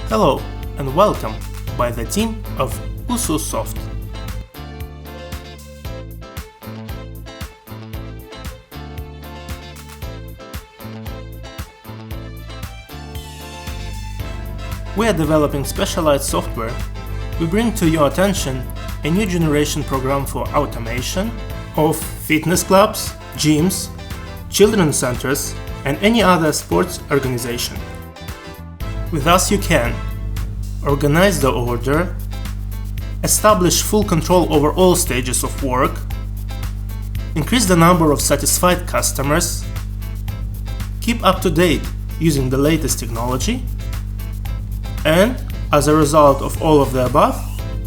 Hello and welcome by the team of USU.kz. We are developing specialized software. We bring to your attention a new generation program for automation of fitness clubs, gyms, children's centers, and any other sports organization. With us you can organize the order, establish full control over all stages of work, increase the number of satisfied customers, keep up to date using the latest technology, and, as a result of all of the above,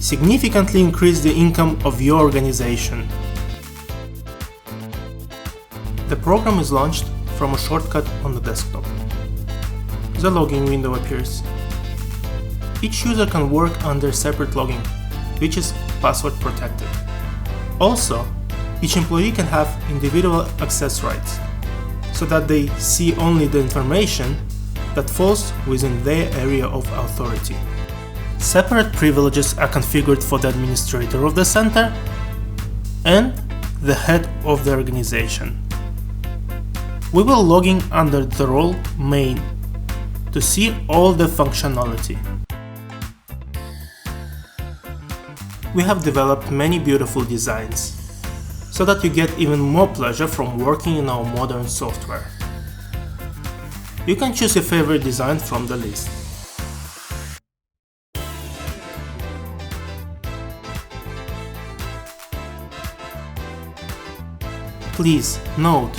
significantly increase the income of your organization. The program is launched from a shortcut on the desktop. The login window appears. Each user can work under separate login, which is password protected. Also, each employee can have individual access rights, so that they see only the information that falls within their area of authority. Separate privileges are configured for the administrator of the center and the head of the organization. We will log in under the role Main to see all the functionality. We have developed many beautiful designs, so that you get even more pleasure from working in our modern software. You can choose your favorite design from the list. Please note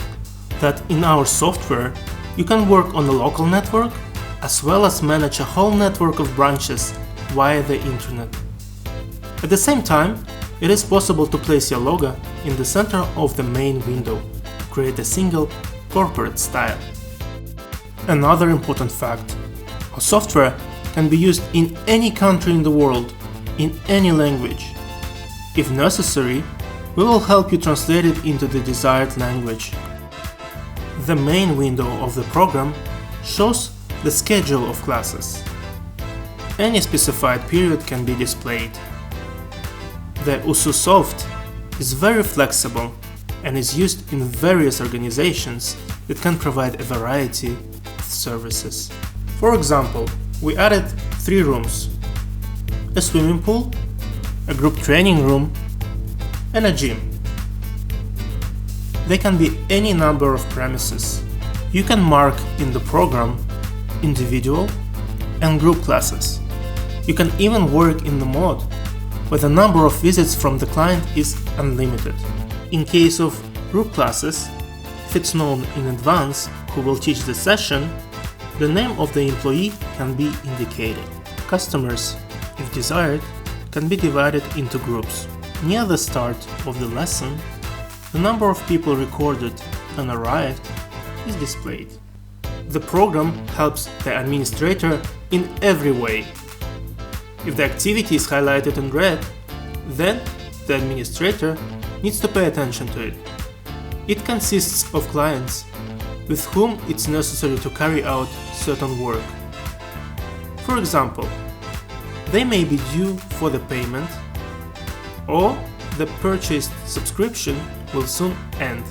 that in our software you can work on a local network as well as manage a whole network of branches via the internet. At the same time, it is possible to place your logo in the center of the main window to create a single corporate style. Another important fact: our software can be used in any country in the world, in any language. If necessary, we will help you translate it into the desired language. The main window of the program shows the schedule of classes. Any specified period can be displayed. The USU.kz is very flexible and is used in various organizations that can provide a variety of services. For example, we added 3 rooms: a swimming pool, a group training room, and a gym. They can be any number of premises. You can mark in the program individual and group classes. You can even work in the mode where the number of visits from the client is unlimited. In case of group classes, if it's known in advance who will teach the session, the name of the employee can be indicated. Customers, if desired, can be divided into groups. Near the start of the lesson, the number of people recorded and arrived is displayed. The program helps the administrator in every way. If the activity is highlighted in red, then the administrator needs to pay attention to it. It consists of clients with whom it's necessary to carry out certain work. For example, they may be due for the payment, or the purchased subscription will soon end.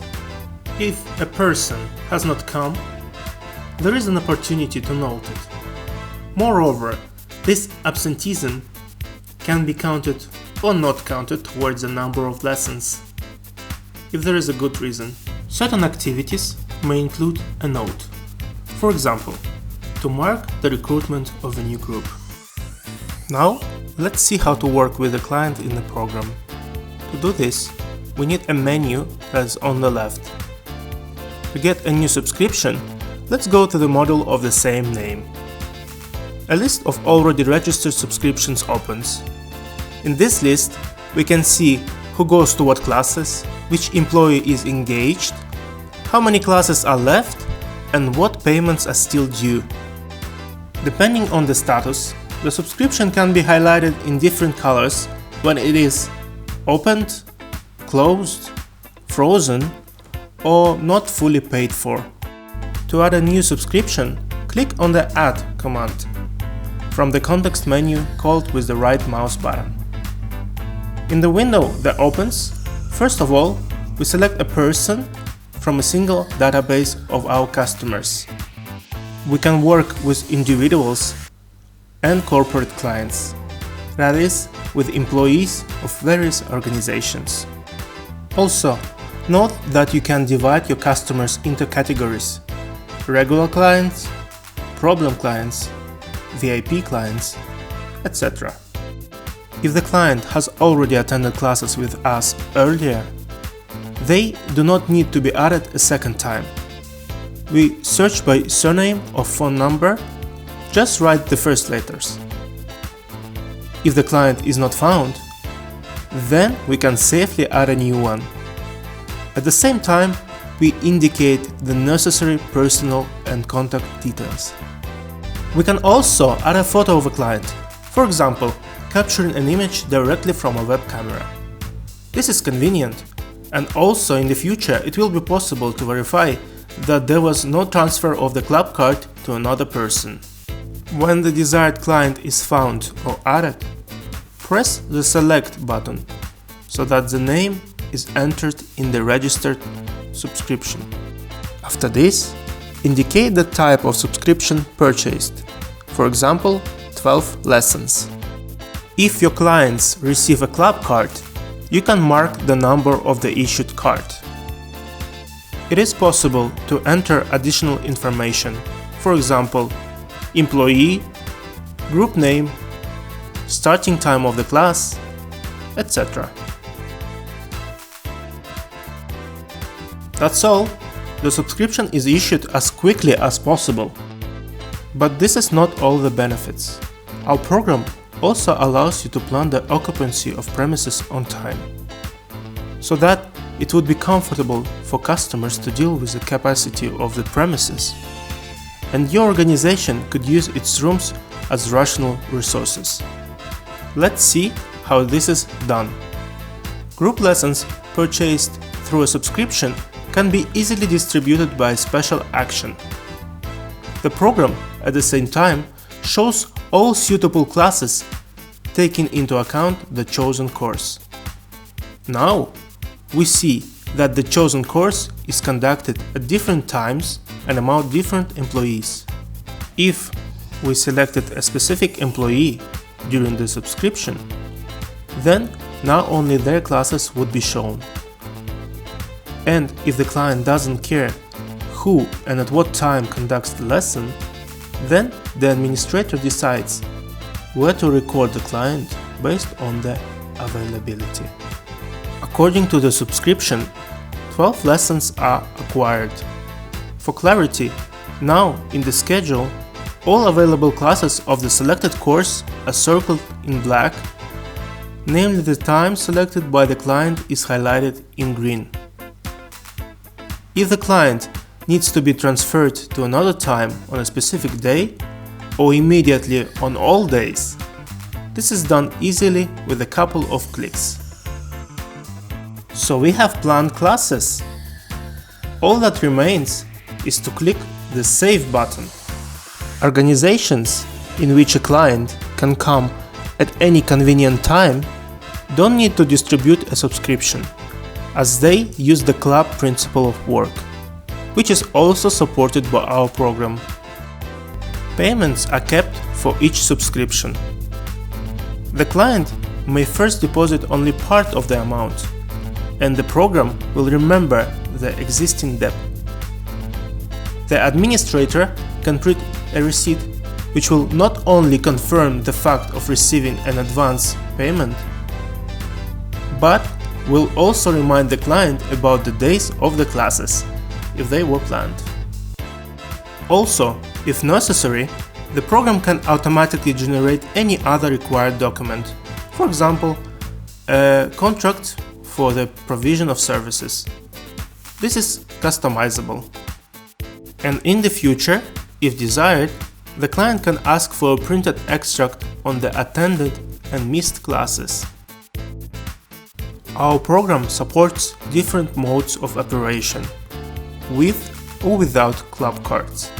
If a person has not come, there is an opportunity to note it. Moreover, this absenteeism can be counted or not counted towards the number of lessons, if there is a good reason. Certain activities may include a note. For example, to mark the recruitment of a new group. Now, let's see how to work with the client in the program. To do this, we need a menu that's on the left. To get a new subscription, let's go to the module of the same name. A list of already registered subscriptions opens. In this list, we can see who goes to what classes, which employee is engaged, how many classes are left, and what payments are still due. Depending on the status, the subscription can be highlighted in different colors when it is opened, closed, frozen, or not fully paid for. To add a new subscription, click on the Add command. from the context menu called with the right mouse button. In the window that opens, first of all, we select a person from a single database of our customers. We can work with individuals and corporate clients, that is, with employees of various organizations. Also, note that you can divide your customers into categories: regular clients, problem clients, VIP clients, etc. If the client has already attended classes with us earlier, they do not need to be added a second time. We search by surname or phone number, just write the first letters. If the client is not found, then we can safely add a new one. At the same time, we indicate the necessary personal and contact details. We can also add a photo of a client, for example, capturing an image directly from a web camera. This is convenient, and also in the future it will be possible to verify that there was no transfer of the club card to another person. When the desired client is found or added, press the Select button so that the name is entered in the registered subscription. After this, indicate the type of subscription purchased, for example, 12 lessons. If your clients receive a club card, you can mark the number of the issued card. It is possible to enter additional information, for example, employee, group name, starting time of the class, etc. That's all. The subscription is issued as quickly as possible. But this is not all the benefits. Our program also allows you to plan the occupancy of premises on time, so that it would be comfortable for customers to deal with the capacity of the premises, and your organization could use its rooms as rational resources. Let's see how this is done. Group lessons purchased through a subscription can be easily distributed by a special action. The program, at the same time, shows all suitable classes, taking into account the chosen course. Now, we see that the chosen course is conducted at different times and among different employees. If we selected a specific employee during the subscription, then now only their classes would be shown. And if the client doesn't care who and at what time conducts the lesson, then the administrator decides where to record the client based on the availability. According to the subscription, 12 lessons are acquired. For clarity, now in the schedule, all available classes of the selected course are circled in black, namely the time selected by the client is highlighted in green. If the client needs to be transferred to another time on a specific day, or immediately on all days, this is done easily with a couple of clicks. So we have planned classes. All that remains is to click the Save button. Organizations in which a client can come at any convenient time don't need to distribute a subscription, as they use the club principle of work, which is also supported by our program. Payments are kept for each subscription. The client may first deposit only part of the amount, and the program will remember the existing debt. The administrator can print a receipt which will not only confirm the fact of receiving an advance payment, but will also remind the client about the days of the classes, if they were planned. Also, if necessary, the program can automatically generate any other required document, for example, a contract for the provision of services. This is customizable. And in the future, if desired, the client can ask for a printed extract on the attended and missed classes. Our program supports different modes of operation, with or without club cards.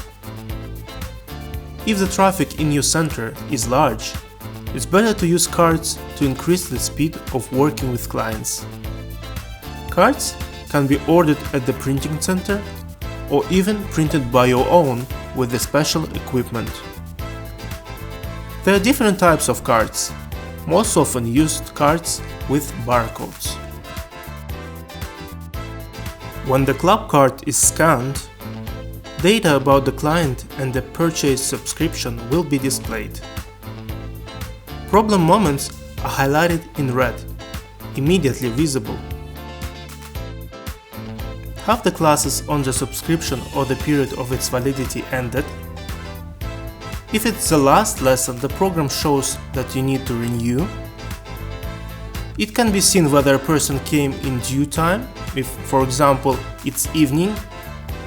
If the traffic in your center is large, it's better to use cards to increase the speed of working with clients. Cards can be ordered at the printing center or even printed by your own with the special equipment. There are different types of cards, most often used cards with barcodes. When the club card is scanned, data about the client and the purchase subscription will be displayed. Problem moments are highlighted in red, immediately visible. Have the classes on the subscription or the period of its validity ended? If it's the last lesson, the program shows that you need to renew. It can be seen whether a person came in due time, if, for example, it's evening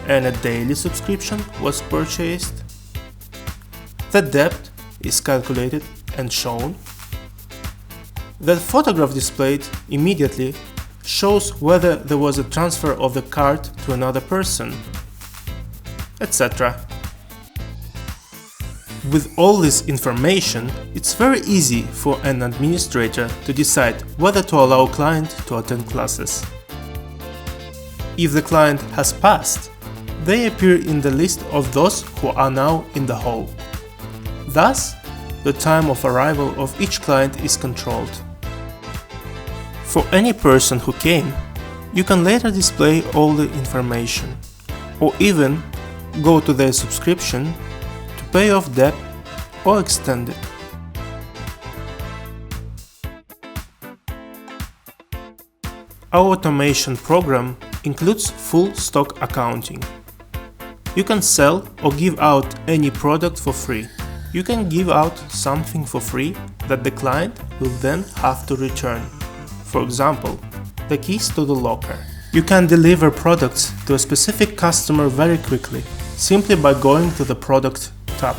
and a daily subscription was purchased. The debt is calculated and shown. The photograph displayed immediately shows whether there was a transfer of the card to another person, etc. With all this information, it's very easy for an administrator to decide whether to allow a client to attend classes. If the client has passed, they appear in the list of those who are now in the hall. Thus, the time of arrival of each client is controlled. For any person who came, you can later display all the information, or even go to their subscription to pay off debt or extend it. Our automation program includes full stock accounting. You can sell or give out any product for free. You can give out something for free that the client will then have to return. For example, the keys to the locker. You can deliver products to a specific customer very quickly, simply by going to the Product tab.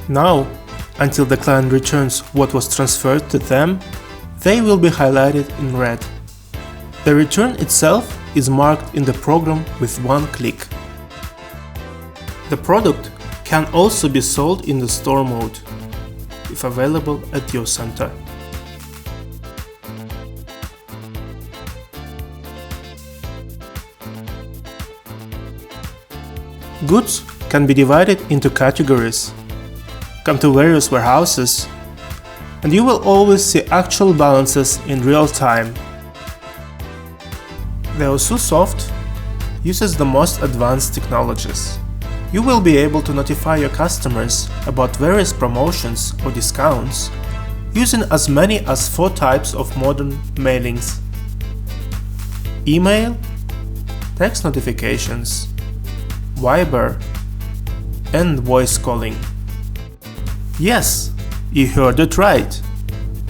Now, until the client returns what was transferred to them, they will be highlighted in red. The return itself is marked in the program with one click. The product can also be sold in the store mode, if available at your center. Goods can be divided into categories, come to various warehouses, and you will always see actual balances in real time. The USU soft uses the most advanced technologies. You will be able to notify your customers about various promotions or discounts using as many as 4 types of modern mailings: email, text notifications, Viber, and voice calling. Yes, you heard it right.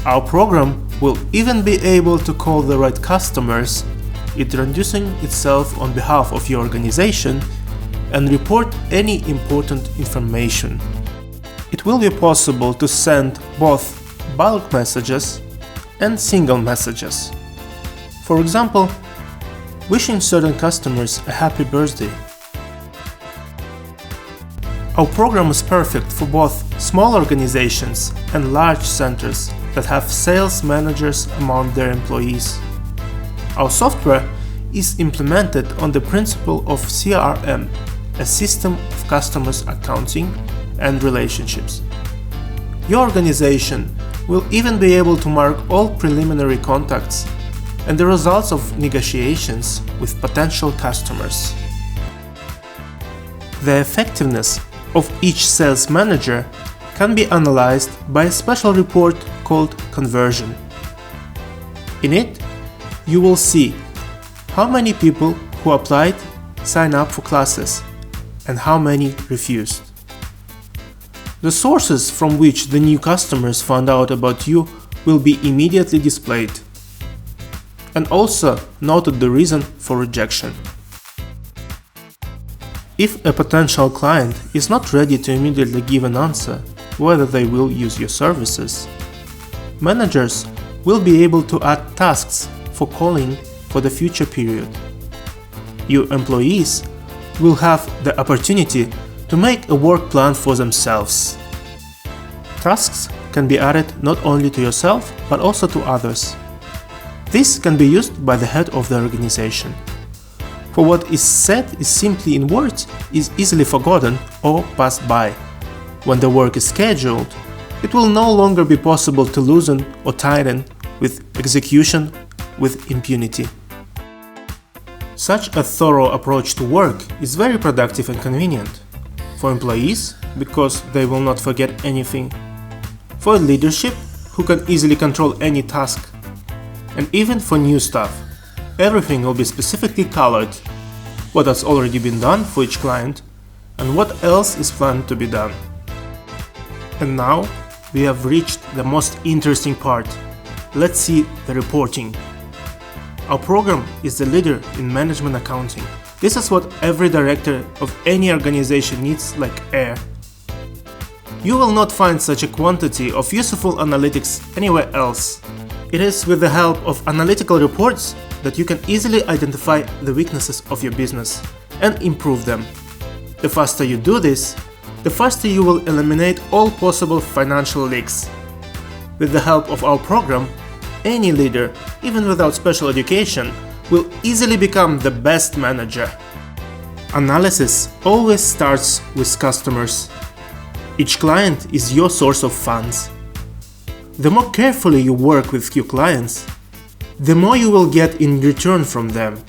Our program will even be able to call the right customers, introducing itself on behalf of your organization, and report any important information. It will be possible to send both bulk messages and single messages. For example, wishing certain customers a happy birthday. Our program is perfect for both small organizations and large centers that have sales managers among their employees. Our software is implemented on the principle of CRM, a system of customers accounting and relationships. Your organization will even be able to mark all preliminary contacts and the results of negotiations with potential customers. The effectiveness of each sales manager can be analyzed by a special report called conversion. In it, you will see how many people who applied sign up for classes and how many refused. The sources from which the new customers found out about you will be immediately displayed, and also noted the reason for rejection. If a potential client is not ready to immediately give an answer whether they will use your services, managers will be able to add tasks for calling for the future period. Your employees will have the opportunity to make a work plan for themselves. Tasks can be added not only to yourself but also to others. This can be used by the head of the organization. For what is said is simply in words is easily forgotten or passed by. When the work is scheduled, it will no longer be possible to loosen or tighten with execution with impunity. Such a thorough approach to work is very productive and convenient. For employees, because they will not forget anything. For leadership, who can easily control any task. And even for new staff, everything will be specifically colored, what has already been done for each client and what else is planned to be done. And now we have reached the most interesting part. Let's see the reporting. Our program is the leader in management accounting. This is what every director of any organization needs like air. You will not find such a quantity of useful analytics anywhere else. It is with the help of analytical reports that you can easily identify the weaknesses of your business and improve them. The faster you do this, the faster you will eliminate all possible financial leaks. With the help of our program, any leader, even without special education, will easily become the best manager. Analysis always starts with customers. Each client is your source of funds. The more carefully you work with your clients, the more you will get in return from them,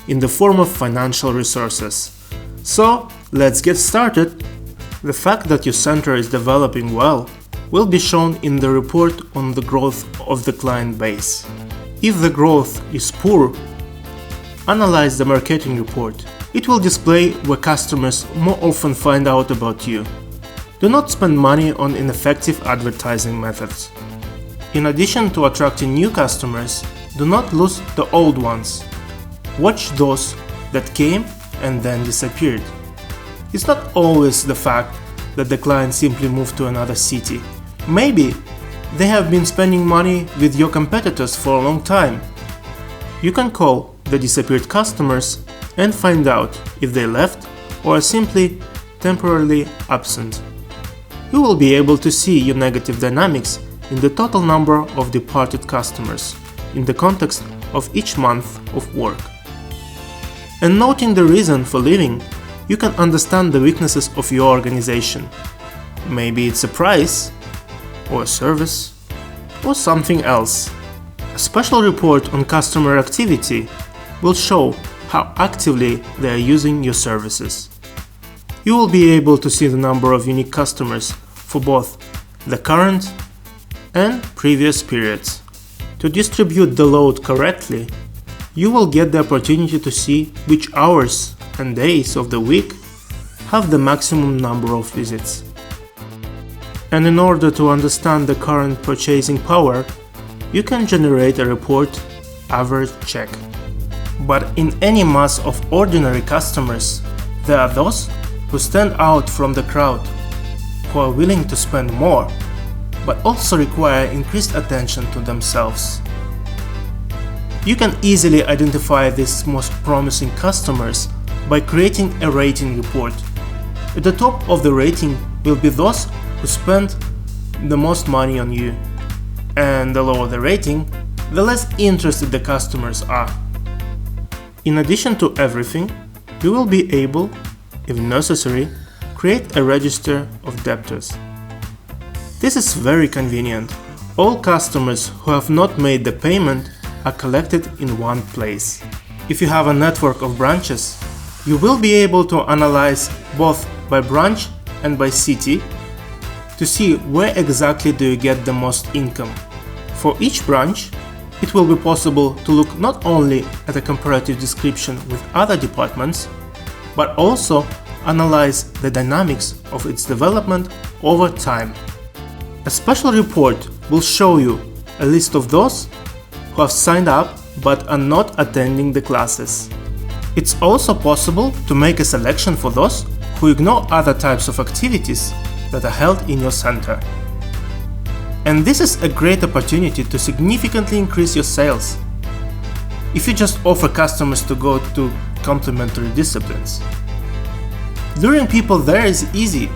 in the form of financial resources. So, let's get started. The fact that your center is developing well will be shown in the report on the growth of the client base. If the growth is poor, analyze the marketing report. It will display where customers more often find out about you. Do not spend money on ineffective advertising methods. In addition to attracting new customers, do not lose the old ones. Watch those that came and then disappeared. It's not always the fact that the client simply moved to another city. Maybe they have been spending money with your competitors for a long time. You can call the disappeared customers and find out if they left or are simply temporarily absent. You will be able to see your negative dynamics in the total number of departed customers in the context of each month of work. And noting the reason for leaving, you can understand the weaknesses of your organization. Maybe it's a price, or a service, or something else. A special report on customer activity will show how actively they are using your services. You will be able to see the number of unique customers for both the current and previous periods. To distribute the load correctly, you will get the opportunity to see which hours and days of the week have the maximum number of visits. And in order to understand the current purchasing power, you can generate a report average check. But in any mass of ordinary customers, there are those who stand out from the crowd, who are willing to spend more, but also require increased attention to themselves. You can easily identify these most promising customers by creating a rating report. At the top of the rating will be those who spend the most money on you, and the lower the rating, the less interested the customers are. In addition to everything, you will be able, if necessary, create a register of debtors. This is very convenient. All customers who have not made the payment are collected in one place. If you have a network of branches, you will be able to analyze both by branch and by city to see where exactly do you get the most income. For each branch, it will be possible to look not only at a comparative description with other departments, but also analyze the dynamics of its development over time. A special report will show you a list of those who have signed up but are not attending the classes. It's also possible to make a selection for those who ignore other types of activities that are held in your center. And this is a great opportunity to significantly increase your sales. If you just offer customers to go to complementary disciplines. Luring people there is easy.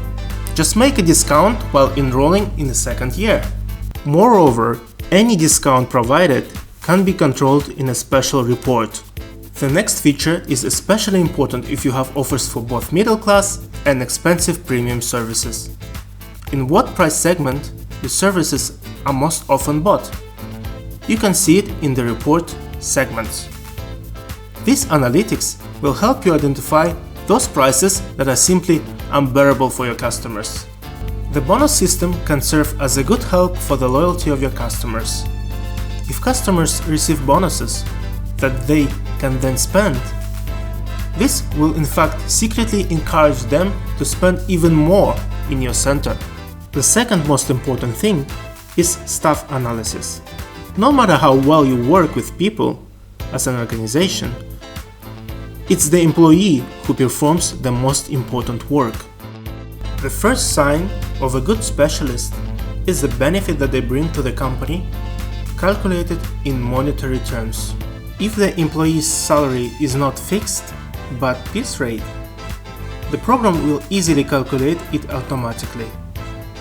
Just make a discount while enrolling in the second year. Moreover, any discount provided can be controlled in a special report. The next feature is especially important if you have offers for both middle class and expensive premium services. In what price segment the services are most often bought? You can see it in the report segments. This analytics will help you identify those prices that are simply unbearable for your customers. The bonus system can serve as a good help for the loyalty of your customers. If customers receive bonuses that they can then spend, this will in fact secretly encourage them to spend even more in your center. The second most important thing is staff analysis. No matter how well you work with people as an organization, it's the employee who performs the most important work. The first sign of a good specialist is the benefit that they bring to the company, calculated in monetary terms. If the employee's salary is not fixed, but piece rate, the program will easily calculate it automatically.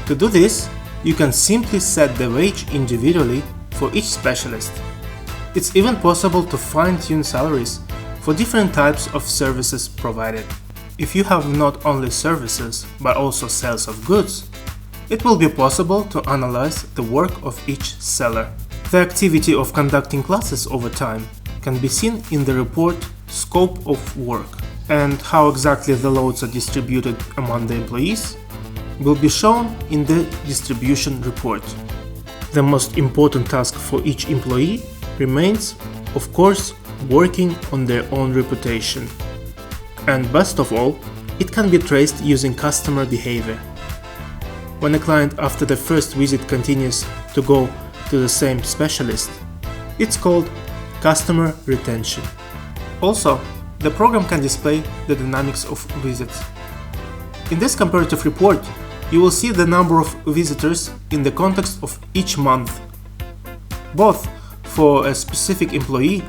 To do this, you can simply set the wage individually for each specialist. It's even possible to fine-tune salaries for different types of services provided. If you have not only services but also sales of goods, it will be possible to analyze the work of each seller. The activity of conducting classes over time can be seen in the report Scope of Work, and how exactly the loads are distributed among the employees will be shown in the distribution report. The most important task for each employee remains, of course, working on their own reputation. And best of all, it can be traced using customer behavior. When a client after the first visit continues to go to the same specialist, it's called customer retention. Also, the program can display the dynamics of visits. In this comparative report, you will see the number of visitors in the context of each month, both for a specific employee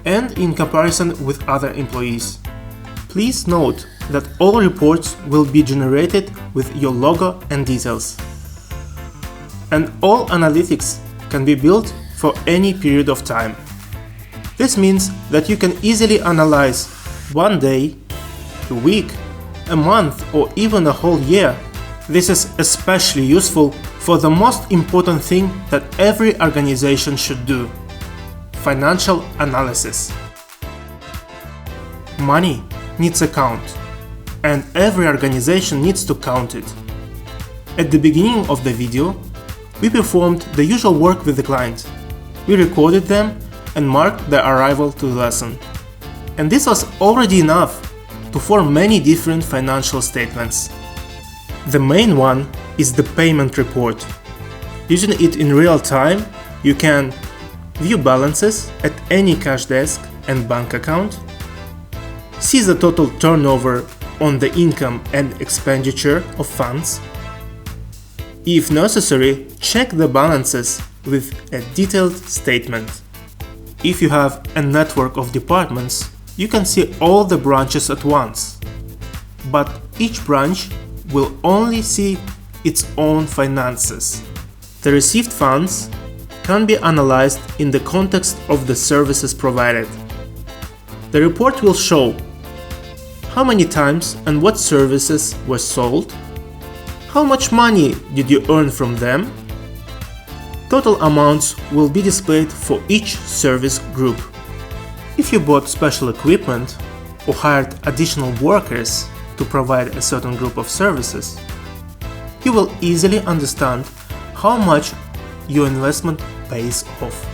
and in comparison with other employees. Please note that all reports will be generated with your logo and details. And all analytics can be built for any period of time. This means that you can easily analyze one day, a week, a month, or even a whole year. This is especially useful for the most important thing that every organization should do: financial analysis. Money needs a count, and every organization needs to count it. At the beginning of the video, we performed the usual work with the client. We recorded them and marked their arrival to the lesson. And this was already enough to form many different financial statements. The main one is the payment report. Using it in real time, you can view balances at any cash desk and bank account, see the total turnover on the income and expenditure of funds. If necessary, check the balances with a detailed statement. If you have a network of departments, you can see all the branches at once. But each branch will only see its own finances. The received funds can be analyzed in the context of the services provided. The report will show how many times and what services were sold, how much money did you earn from them. Total amounts will be displayed for each service group. If you bought special equipment or hired additional workers to provide a certain group of services, you will easily understand how much your investment pays off.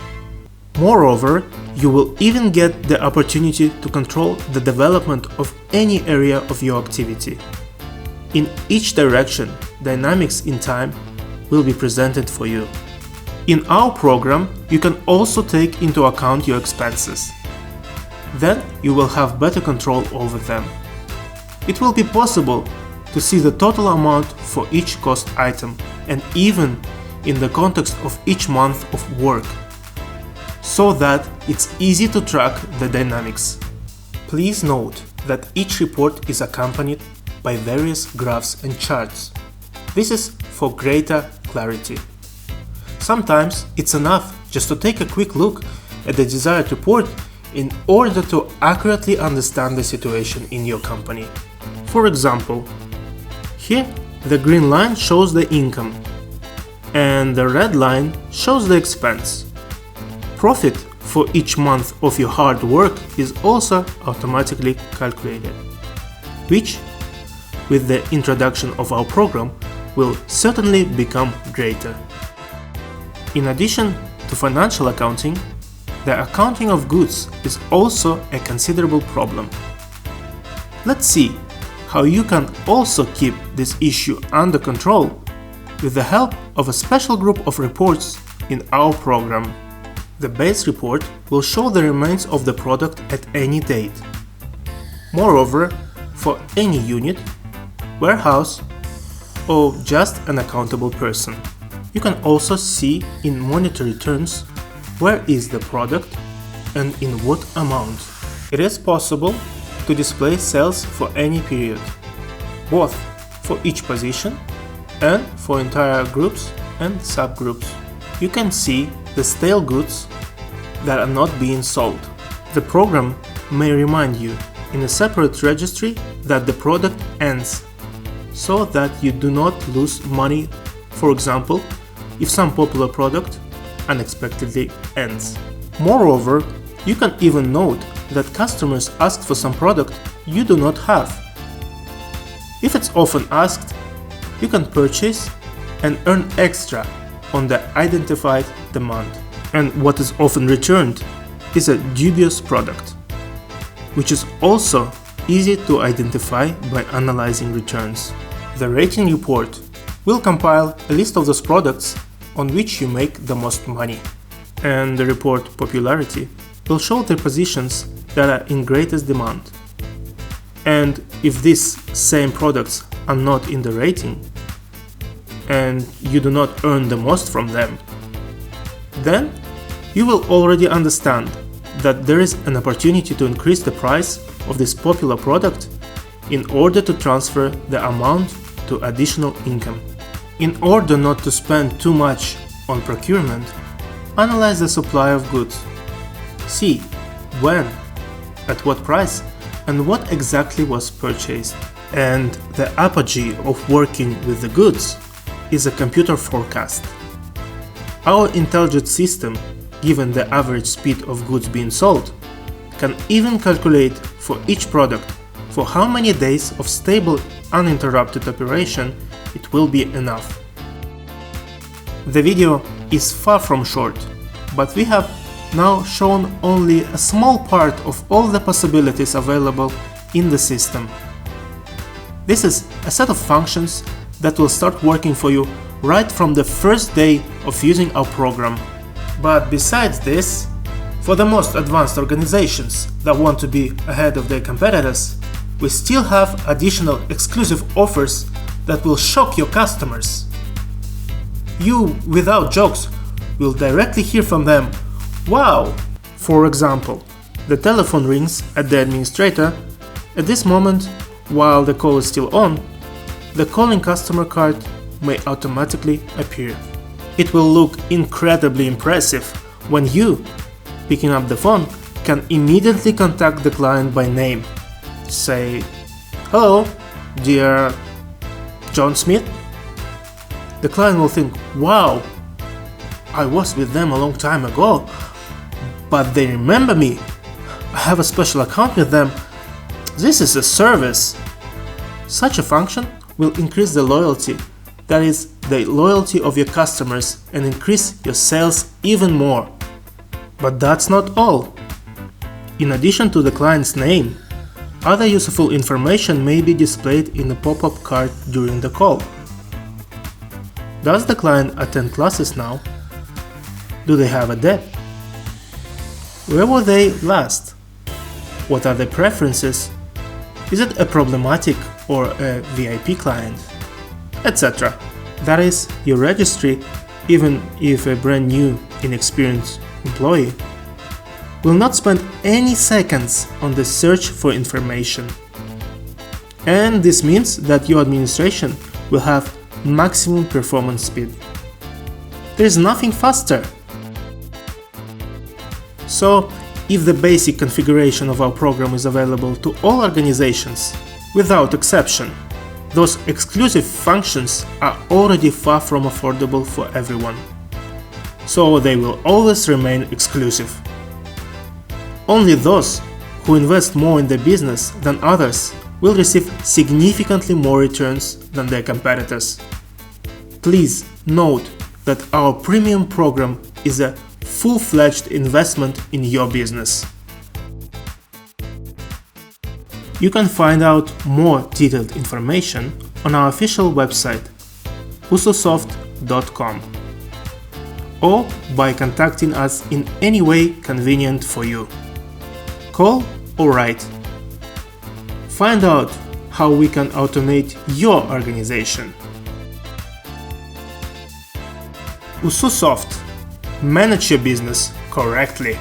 Moreover, you will even get the opportunity to control the development of any area of your activity. In each direction, dynamics in time will be presented for you. In our program, you can also take into account your expenses. Then you will have better control over them. It will be possible to see the total amount for each cost item, and even in the context of each month of work, so that it's easy to track the dynamics. Please note that each report is accompanied by various graphs and charts. This is for greater clarity. Sometimes it's enough just to take a quick look at the desired report in order to accurately understand the situation in your company. For example, here the green line shows the income and the red line shows the expense. Profit for each month of your hard work is also automatically calculated, which, with the introduction of our program, will certainly become greater. In addition to financial accounting, the accounting of goods is also a considerable problem. Let's see how you can also keep this issue under control with the help of a special group of reports in our program. The base report will show the remains of the product at any date. Moreover, for any unit, warehouse, or just an accountable person, you can also see in monetary terms where is the product and in what amount. It is possible to display sales for any period, both for each position and for entire groups and subgroups. You can see the stale goods that are not being sold. The program may remind you in a separate registry that the product ends, so that you do not lose money, for example, if some popular product unexpectedly ends. Moreover, you can even note that customers asked for some product you do not have. If it's often asked, you can purchase and earn extra on the identified demand. And what is often returned is a dubious product, which is also easy to identify by analyzing returns. The rating report will compile a list of those products on which you make the most money, and the report popularity will show the positions that are in greatest demand. And if these same products are not in the rating, and you do not earn the most from them, then you will already understand that there is an opportunity to increase the price of this popular product in order to transfer the amount to additional income. In order not to spend too much on procurement, analyze the supply of goods. See when, at what price, and what exactly was purchased. And the apogee of working with the goods is a computer forecast. Our intelligent system, given the average speed of goods being sold, can even calculate for each product for how many days of stable, uninterrupted operation it will be enough. The video is far from short, but we have now shown only a small part of all the possibilities available in the system. This is a set of functions that will start working for you right from the first day of using our program. But besides this, for the most advanced organizations that want to be ahead of their competitors, we still have additional exclusive offers that will shock your customers. You, without jokes, will directly hear from them, "Wow!" For example, the telephone rings at the administrator. At this moment, while the call is still on, the calling customer card may automatically appear. It will look incredibly impressive when you, picking up the phone, can immediately contact the client by name. Say, "Hello, dear John Smith." The client will think, "Wow, I was with them a long time ago, but they remember me. I have a special account with them. This is a service." Such a function will increase the loyalty, that is, the loyalty of your customers, and increase your sales even more. But that's not all. In addition to the client's name, other useful information may be displayed in a pop-up card during the call. Does the client attend classes now? Do they have a debt? Where were they last? What are their preferences? Is it a problematic or a VIP client? Etc. That is, your registry, even if a brand new, inexperienced employee, will not spend any seconds on the search for information. And this means that your administration will have maximum performance speed. There is nothing faster. So, if the basic configuration of our program is available to all organizations, without exception, those exclusive functions are already far from affordable for everyone. So they will always remain exclusive. Only those who invest more in the business than others will receive significantly more returns than their competitors. Please note that our premium program is a full-fledged investment in your business. You can find out more detailed information on our official website ususoft.com or by contacting us in any way convenient for you. Call or write. Find out how we can automate your organization. USU Soft. Manage your business correctly.